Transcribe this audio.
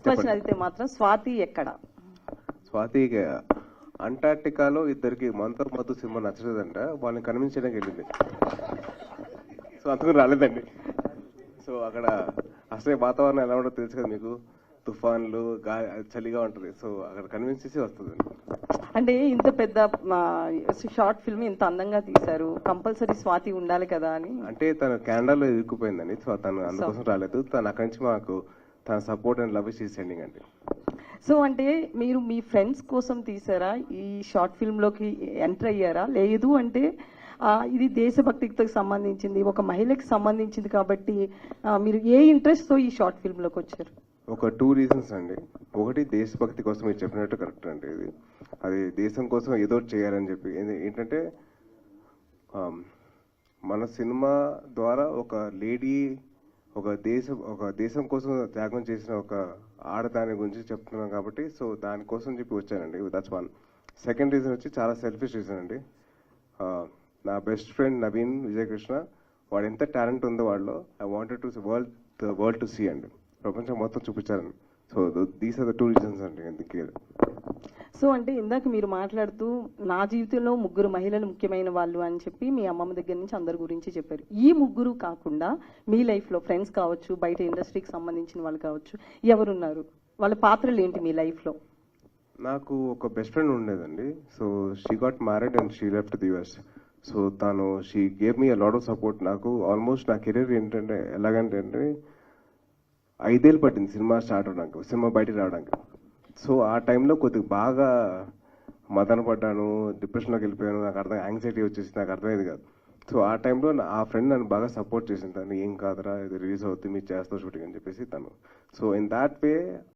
Question అడిగితే మాత్రం స్వాతి ఎక్కడ? స్వాతి అంటార్టికాలో ఇద్దరికి మనతో మధు సినిమా నచ్చలేదంట, వాళ్ళని కన్విన్స్ చేయడానికి వెళ్ళింది. సో అందుకు రాలేదండి. సో అక్కడ అసలే వాతావరణం ఎలా ఉంటుందో తెలుసు కదా మీకు, తుఫాన్లు చలిగా ఉంటుంది. సో అక్కడ కన్విన్స్ చేసి వస్తుంది. అంటే ఇంత పెద్ద షార్ట్ ఫిల్మ్ ఇంత అందంగా తీశారు, కంపల్సరీ స్వాతి ఉండాలి కదా అని. అంటే తను కెనడాలో ఇరుక్కుపోయిందండి. సో తను అందుకోసం రాలేదు. తను అక్కడి నుంచి మాకు తన support and love is sending అండి. సో అంటే మీరు మీ ఫ్రెండ్స్ కోసం తీసారా ఈ షార్ట్ ఫిల్మ్ లోకి ఎంటర్ అయ్యారా? లేదు అంటే ఇది దేశభక్తికి సంబంధించింది, ఒక మహిళకి సంబంధించింది కాబట్టి మీరు ఏ ఇంట్రెస్ట్ తో ఈ షార్ట్ ఫిల్మ్ లోకి వచ్చారు? ఒక 2 రీజన్స్ అండి. ఒకటి దేశభక్తి కోసం, మీరు చెప్పినట్టు కరెక్ట్ అండి. అది దేశం కోసం ఏదో చేయాలని చెప్పి. ఏంటంటే మన సినిమా ద్వారా ఒక లేడీ ఒక దేశం కోసం త్యాగం చేసిన ఒక ఆడదాని గురించి చెప్తున్నాం కాబట్టి, సో దానికోసం చెప్పి వచ్చానండి. That's one. సెకండ్ రీజన్ వచ్చి చాలా సెల్ఫిష్ రీజన్ అండి. నా బెస్ట్ ఫ్రెండ్ నవీన్ విజయకృష్ణ, వాడు ఎంత టాలెంట్ ఉందో వాడిలో, I wanted to world to see అండి, ప్రపంచం మొత్తం చూపించారండి. So these are the 2 reasons అండి ఎందుకు. సో అంటే ఇందాక మీరు మాట్లాడుతూ నా జీవితంలో 3 మహిళలు ముఖ్యమైన వాళ్ళు అని చెప్పి మీ అమ్మమ్మ దగ్గర నుంచి అందరి గురించి చెప్పారు. ఈ 3 కాకుండా మీ లైఫ్లో ఫ్రెండ్స్ కావచ్చు, బయట ఇండస్ట్రీకి సంబంధించిన వాళ్ళు కావచ్చు, ఎవరున్నారు? వాళ్ళ పాత్రలు ఏంటి మీ లైఫ్లో? నాకు ఒక బెస్ట్ ఫ్రెండ్ ఉండేదండి. So she got married and she left the US. So she gave me a lot of support. నాకు ఆల్మోస్ట్ నా కెరీర్ ఏంటంటే ఎలాగంటే 5 ఏళ్ళు పట్టింది సినిమా స్టార్ట్ అవడానికి, సినిమా బయటికి రావడానికి. సో ఆ టైంలో కొద్దిగా బాగా మదన పడ్డాను, డిప్రెషన్లోకి వెళ్ళిపోయాను, నాకు యాంగ్జైటీ వచ్చేసి నాకు అర్థమయ్యేది కాదు. సో ఆ టైంలో ఆ ఫ్రెండ్ నన్ను బాగా సపోర్ట్ చేసింది. తను ఏం కాదురా, ఇది రిలీజ్ అవుతుంది, మీరు చేస్తావు షూటింగ్ అని చెప్పేసి తను. So in that way